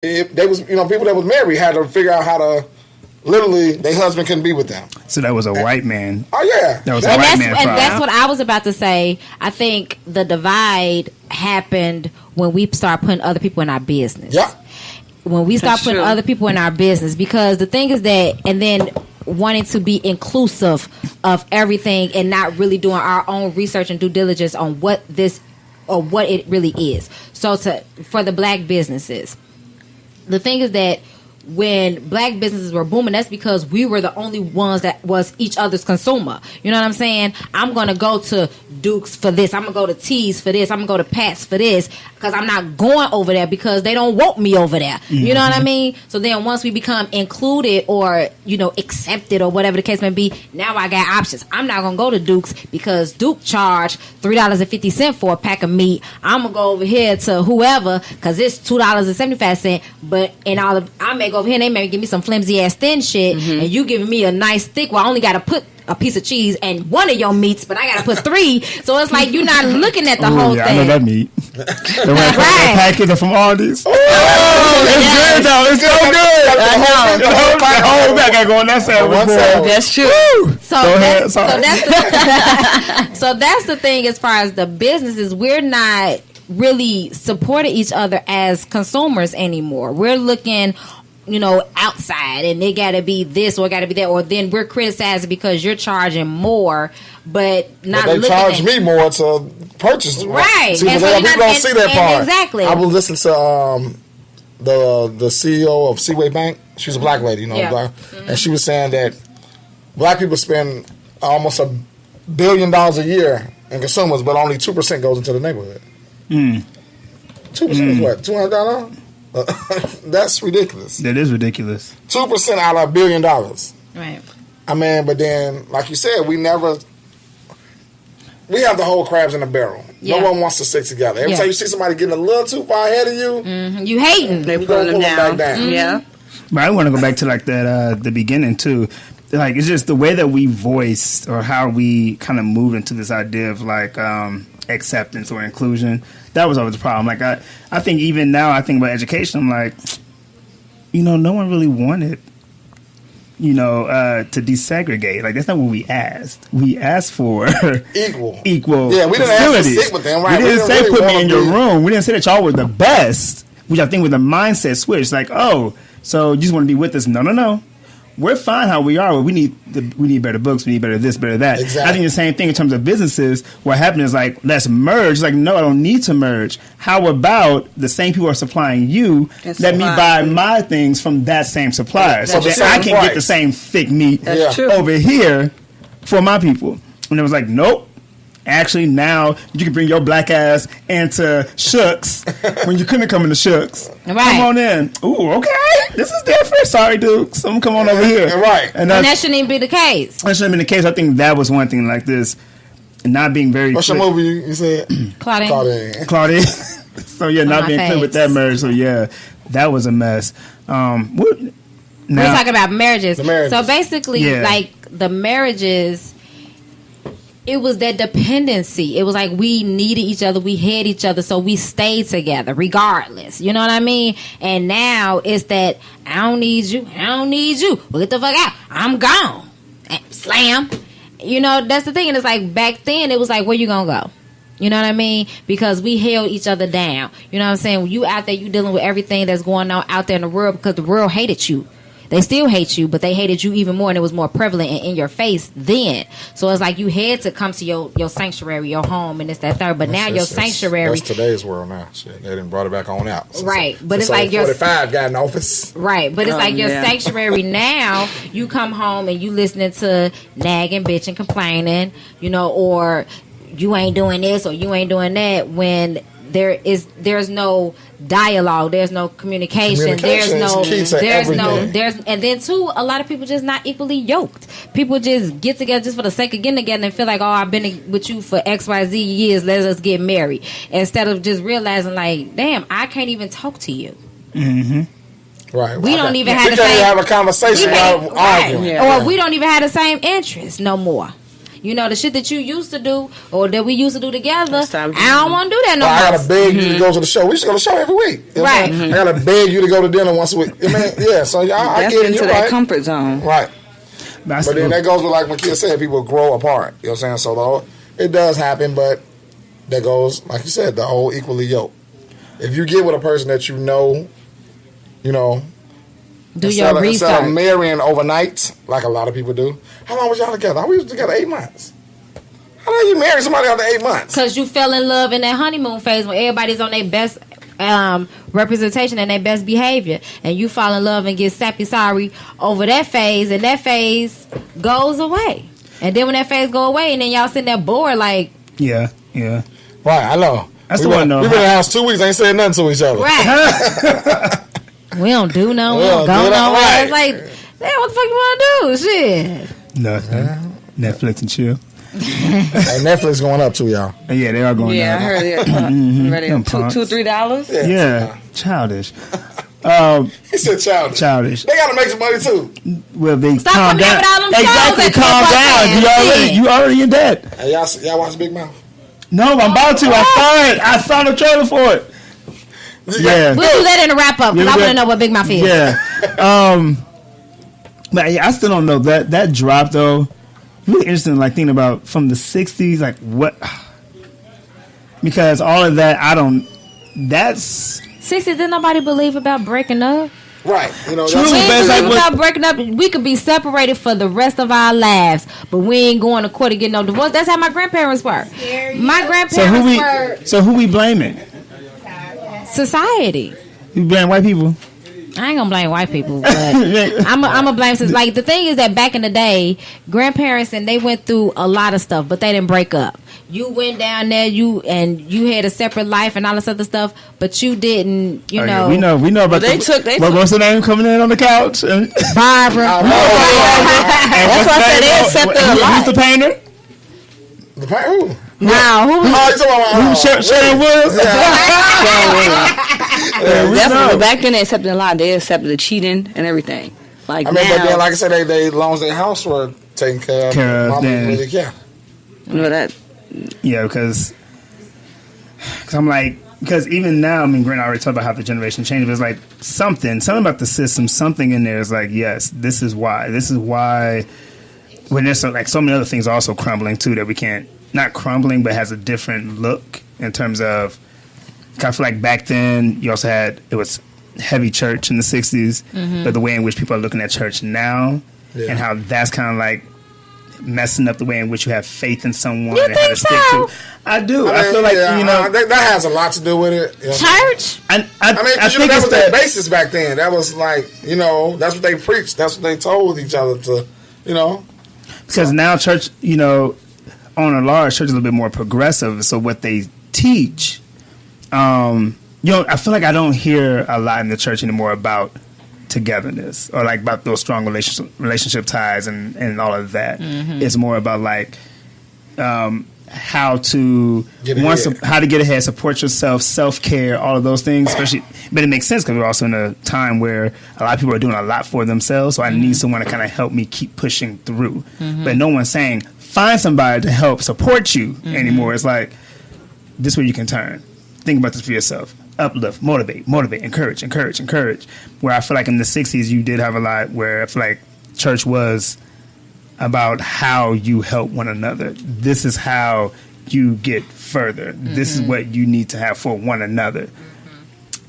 if they was, people that was married had to figure out how to. Literally, their husband couldn't be with them. So that was a white man. Oh yeah, that was a white man. And that's what I was about to say. I think the divide happened when we start putting other people in our business. Yeah. When we start putting other people in our business, because the thing is that, and then wanting to be inclusive of everything and not really doing our own research and due diligence on what this or what it really is. So for the black businesses, the thing is that when black businesses were booming, that's because we were the only ones that was each other's consumer. You know what I'm saying? I'm going to go to Duke's for this. I'm going to go to T's for this. I'm going to go to Pat's for this, because I'm not going over there because they don't want me over there. Mm-hmm. You know what I mean? So then once we become included or, accepted or whatever the case may be, now I got options. I'm not going to go to Duke's because Duke charged $3.50 for a pack of meat. I'm going to go over here to whoever because it's $2.75. But I may go over here and they may give me some flimsy ass thin shit, and you giving me a nice thick. Well, I only got to put a piece of cheese and one of your meats, but I got to put 3. So it's like you're not looking at the whole thing. I know that meat. The right package from Aldi's. Oh, it's good though. It's so good. I know. The whole back I go on that side. That's true. So that's the thing. As far as the businesses, we're not really supporting each other as consumers anymore. We're looking outside, and it got to be this or it got to be that, or then we're criticizing because you're charging more, but not. But they charge me more to purchase, right? See, and so people don't see that part. Exactly. I was listening to the CEO of Seaway Bank. She's a black lady, black, and she was saying that black people spend almost $1 billion a year in consumers, but only 2% goes into the neighborhood. 2% is what, $200? That's ridiculous. That is ridiculous. 2% out of $1 billion. Right. I mean, but then, like you said, we have the whole crabs in a barrel. Yeah. No one wants to stick together. Every time you see somebody getting a little too far ahead of you, you hating. They pull them down. Back down. Yeah. But I want to go back to like that the beginning too. Like it's just the way that we voiced or how we kind of moved into this idea of like acceptance or inclusion. That was always the problem. Like I think even now I think about education. I'm like, no one really wanted, to desegregate. Like that's not what we asked. We asked for equal. Yeah, we didn't ask to sit with them. Right? We didn't say put me in your room. We didn't say that y'all were the best. Which I think with the mindset switch, like, oh, so you just want to be with us? No. We're fine how we are. But we need better books. We need better this, better that. Exactly. I think the same thing in terms of businesses. What happened is like, let's merge. It's like, no, I don't need to merge. How about the same people are supplying you? Let me buy my things from that same supplier, so that I can get the same thick meat over here for my people. And it was like, nope. Actually, now you can bring your black ass into Shucks when you couldn't come into Shucks. Right. Come on in. Ooh, okay. This is different. Sorry, Duke. Someone come on over here. Right. And that shouldn't even be the case. That shouldn't be the case. I think that was one thing like this. Not being very What's clear. your movie you said? Claudine. So, yeah, not being clear with that marriage. So, yeah, that was a mess. We're talking about marriages. The marriages. So, basically, like, the marriages... It was that dependency. It was like we needed each other. We had each other. So we stayed together regardless. You know what I mean? And now it's that I don't need you. Well, get the fuck out. I'm gone. Slam. That's the thing. And it's like back then it was like, where you going to go? You know what I mean? Because we held each other down. You know what I'm saying? When you out there, you dealing with everything that's going on out there in the world because the world hated you. They still hate you, but they hated you even more, and it was more prevalent and in your face then. So it's like you had to come to your sanctuary, your home, and it's that third. But now your sanctuary. That's today's world now. Shit, they didn't brought it back on out. Right, but it's like your 45 got in office. Right, but it's like your sanctuary now. You come home and you listening to nagging, bitching, complaining, or you ain't doing this or you ain't doing that when. There's no dialogue, there's no communication, and then too, a lot of people just not equally yoked. People just get together just for the sake of getting together and feel like, oh, I've been with you for XYZ years, let us get married, instead of just realizing like, damn, I can't even talk to you. Right. We don't even have have a conversation without arguing. Or we don't even have the same interests no more. You know, the shit that you used to do or that we used to do together, It's time to- I don't want to do that no Well, I more. gotta beg you to go to the show. We should go to the show every week. You know what I'm Right. saying? I gotta beg you to go to dinner once a week. I mean, yeah. So I That's get it. into You're that right. comfort zone. Right. But But then that goes with, like Mikia said, people grow apart. You know what I'm saying? So though it does happen, but that goes, like you said, the whole equally yoked. If you get with a person that you know, Do instead your of research. marrying overnight, like a lot of people do. How long was y'all together? We was together 8 months. How long you marry somebody after 8 months? Because you fell in love in that honeymoon phase when everybody's on their best representation and their best behavior. And you fall in love and get sappy sorry over that phase, and that phase goes away. And then when that phase go away, and then y'all sitting there bored like... Yeah. Right, I know. That's we the one, though. We've been in the house 2 weeks, ain't said nothing to each other. Right. We don't do no, we We don't don't go do that, nowhere. right. It's like, damn, what the fuck you want to do? Shit. Nothing. Netflix and chill. And Netflix going up too, y'all. Yeah, they are going Yeah, I down. heard it. Ready? Them $2, punks. $3. Yeah, childish. He said childish. Childish. They gotta make some money too. Well, they Stop calm coming out down. with all them shows Exactly, that calm you down. fucking You already in debt. Hey, y'all watch Big Mouth? No, I'm about to. I saw the trailer for it. Yeah. We'll do that in the wrap up because Yeah, I want yeah. to know what Big Mouth is. Yeah. But yeah, I still don't know that drop though. Really interesting, like thinking about from the '60s, like what? Because all of that, That's 60s, didn't nobody believe about breaking up? Right. True, We but ain't it's like believe what- about breaking up. We could be separated for the rest of our lives, but we ain't going to court to get no divorce. That's how my grandparents were. My grandparents were who we blaming? society. We blame white people. I ain't gonna blame white people, but I'm gonna blame since like the thing is that back in the day, grandparents and they went through a lot of stuff, but they didn't break up. You went down there, you had a separate life and all this other stuff, but you didn't. You know, we know about. They took- What's the name coming in on the couch? And, Barbara. That's why I said they accepted a lot. Who's the painter? The who? Now who? Oh, you talking about Sharon Woods. Definitely. Back then they accepted a lot. They accepted the cheating and everything. Like I mean, now, but then, like I said, they long as their house were taken care of, mama didn't really care. you know that. Yeah, because I'm like, because even now, I mean, Grant already talked about how the generation changed, but it's like something about the system, something in there is like, yes, this is why. When there's so many other things also crumbling too that we can't, not crumbling, but has a different look in terms of, I feel like back then you also had, it was heavy church in the 60s, but the way in which people are looking at church now and how that's kind of like messing up the way in which you have faith in someone and how to stick to. I do. I feel like, that has a lot to do with it. You know? Church? I mean, I think that it's was their that. basis back then. That was like, that's what they preached. That's what they told each other to, Because now church, on a large, church is a little bit more progressive. So what they teach, I feel like I don't hear a lot in the church anymore about togetherness or like about those strong relationship ties and all of that. It's more about like how to get ahead, support yourself, self-care, all of those things. Especially, but it makes sense because we're also in a time where a lot of people are doing a lot for themselves. So I need someone to kind of help me keep pushing through. But no one's saying find somebody to help support you anymore. It's like this is where you can turn. Think about this for yourself. Uplift, motivate, encourage. Where I feel like in the 60s you did have a lot where I feel like church was about how you help one another. This is how you get further. This is what you need to have for one another.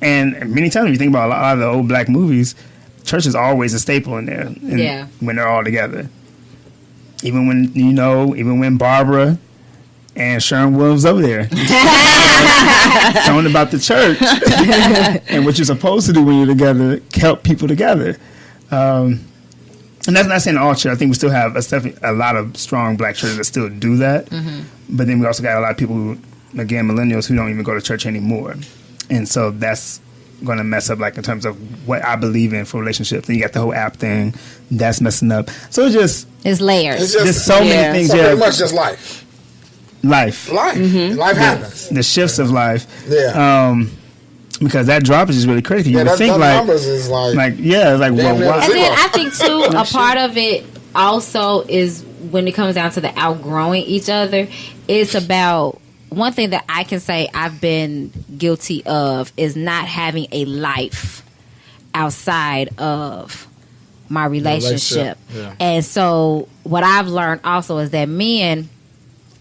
And many times when you think about a lot of the old black movies, church is always a staple in there when they're all together. Even when Barbara and Sharon Williams over there talking about the church and what you're supposed to do when you're together, help people together. And that's not saying all church. I think we still have a lot of strong black churches that still do that. But then we also got a lot of people who, again, millennials who don't even go to church anymore. And so that's going to mess up, like in terms of what I believe in for relationships. Then you got the whole app thing that's messing up. So it's layers. It's just so many things. So pretty much just life. Life Happens. The shifts of life. Yeah. Because that drop is just really crazy. You would think that like numbers is like well, why? And then I think too, a part of it also is when it comes down to the outgrowing each other, it's about one thing that I can say I've been guilty of is not having a life outside of my relationship. Yeah. And so what I've learned also is that men,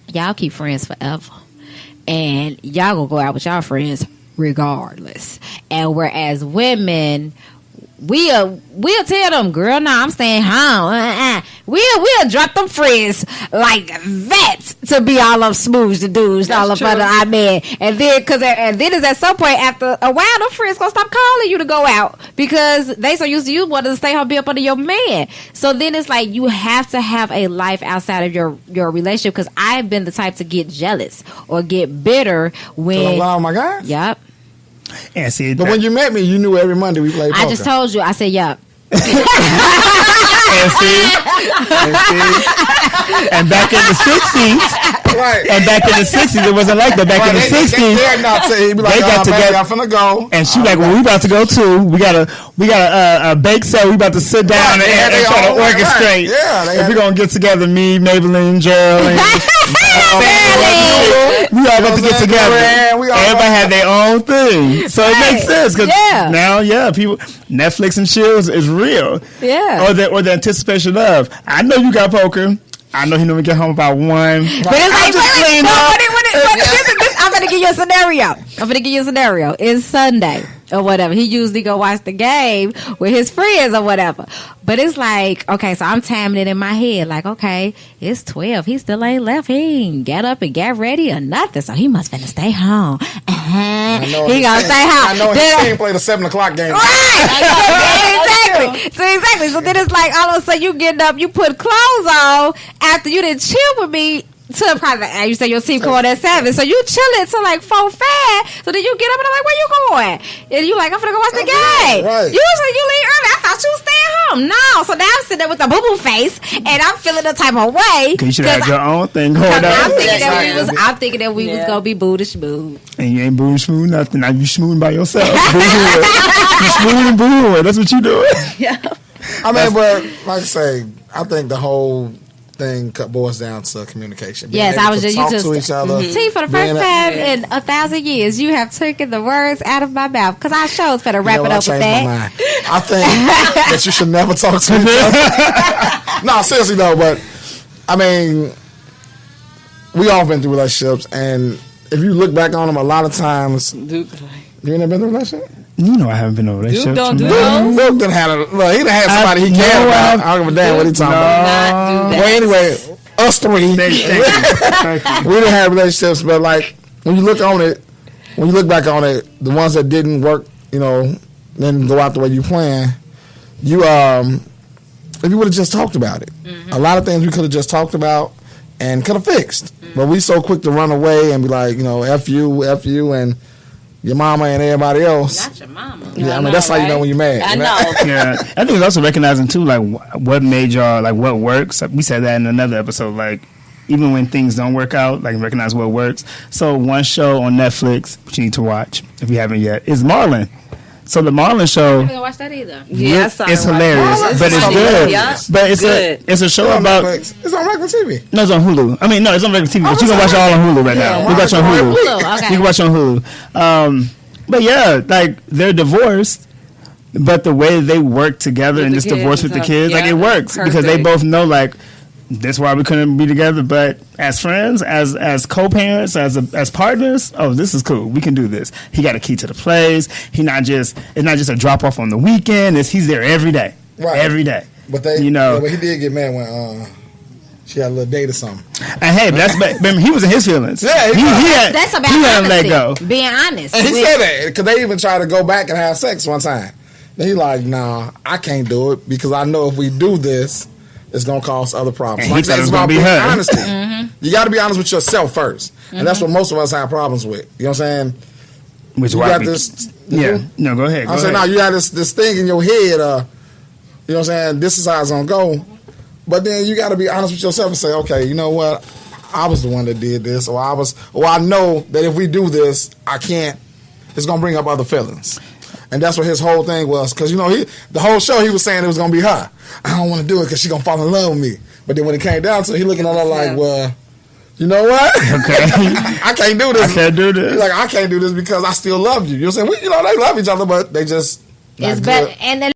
y'all keep friends forever. And y'all gonna go out with y'all friends regardless. And whereas women, we'll tell them, girl, no, I'm staying home. We'll drop them friends like that to be all up smooth the dudes, all up under our man. And then it's at some point after a while, them friends gonna stop calling you to go out because they so used to you wanting to stay home, be up under your man. So then it's like you have to have a life outside of your relationship, because I've been the type to get jealous or get bitter when. Oh my God. Yep. Yeah, see, but when you met me, you knew every Monday we played poker. I just told you. I said, yup. And back in the 60s, right? And back in the 60s, it wasn't like that. Back in the 60s, they're not saying, he'd be like, they got together. I'm finna go. And she like, well, we about to go too. We got a bake sale. We about to sit down and try to orchestrate. Yeah, if we gonna get together, me, Maybelline, Gerald, we all about to get together. Everybody had their own thing, so it makes sense. Cause now, people, Netflix and chills is real. Yeah. Or the anticipation of, I know you got poker. I know he normally get home about 1. But it's like, I'm going to give you a scenario. It's Sunday or whatever. He usually go watch the game with his friends or whatever. But it's like, okay, so I'm timing it in my head. Like, okay, it's 12. He still ain't left. He ain't get up and get ready or nothing. So he must finna stay home. He gonna stay home. I know his team played a 7 o'clock game. Right. Exactly. So then it's like all of a sudden you getting up, you put clothes on after you didn't chill with me. To probably, you say your team come on at 7, so you chilling till like 4, 5. So then you get up and I'm like, where you going? And you like, I'm finna go watch the game. Right. Usually you leave early. I thought you was staying home. No, so now I'm sitting there with a boo boo face, and I'm feeling the type of way. You should have your own thing going on. I'm thinking that we was gonna be boo to schmoo. And you ain't boo to schmoo nothing. Now you schmooing by yourself. You schmooing and booing. That's what you doing. Yeah. I mean, but like I say, I think the whole thing boils down to communication. Yes, I was just talk to each other. See, for the first time in 1,000 years, you have taken the words out of my mouth, because our show's finna wrap it up with that. I think that you should never talk to each other. No, seriously though, but I mean, we all been through relationships, and if you look back on them, a lot of times, you ain't never been through a relationship. You know I haven't been in a relationship. Duke done had he done had somebody he cared about. I don't give a damn what he talking about. Well, anyway, us three, we didn't have relationships, but like when you look back on it, the ones that didn't work, didn't go out the way you planned. If you would have just talked about it, a lot of things we could have just talked about and could have fixed. But we so quick to run away and be like, F you, and your mama and everybody else. Not your mama. Yeah, I mean, that's how you know when you're mad. I know. Yeah, I think it's also recognizing too, like what made y'all, like what works. We said that in another episode. Like even when things don't work out, like recognize what works. So one show on Netflix which you need to watch if you haven't yet is Marlon. So the Marlon show. I haven't watched that either. Yes, it's hilarious, but it's good. Yeah. But it's a show about. It's on regular TV. No, it's on Hulu. I mean, no, it's on regular TV, but you can watch it all on Hulu right now. You watch on Hulu. Okay. You can watch on Hulu. But yeah, like they're divorced, but the way they work together and just divorce with the kids, like it works because they both know like. That's why we couldn't be together, but as friends, as co-parents, as partners, this is cool. We can do this. He got a key to the place. It's not just a drop off on the weekend. He's there every day, every day. But but he did get mad when she had a little date or something. And hey, but he was in his feelings. Yeah, that's about he honesty. let go. Being honest. And he said that because they even tried to go back and have sex one time. Then he like, nah, I can't do it because I know if we do this, it's gonna cause other problems. And like it's about being honesty. Mm-hmm. You got to be honest with yourself first, and that's what most of us have problems with. You know what I'm saying? Which you got this. No, go ahead. I'm saying now you got this thing in your head. You know what I'm saying? This is how it's gonna go. But then you got to be honest with yourself and say, okay, you know what? I was the one that did this, or I know that if we do this, I can't. It's gonna bring up other feelings. And that's what his whole thing was. Because, the whole show he was saying it was going to be her. I don't want to do it because she's going to fall in love with me. But then when it came down to it, he looking at her like, well, you know what? Okay. I can't do this. I can't do this. He's like, I can't do this because I still love you. You know what I'm saying? They love each other, but they just it's better. And then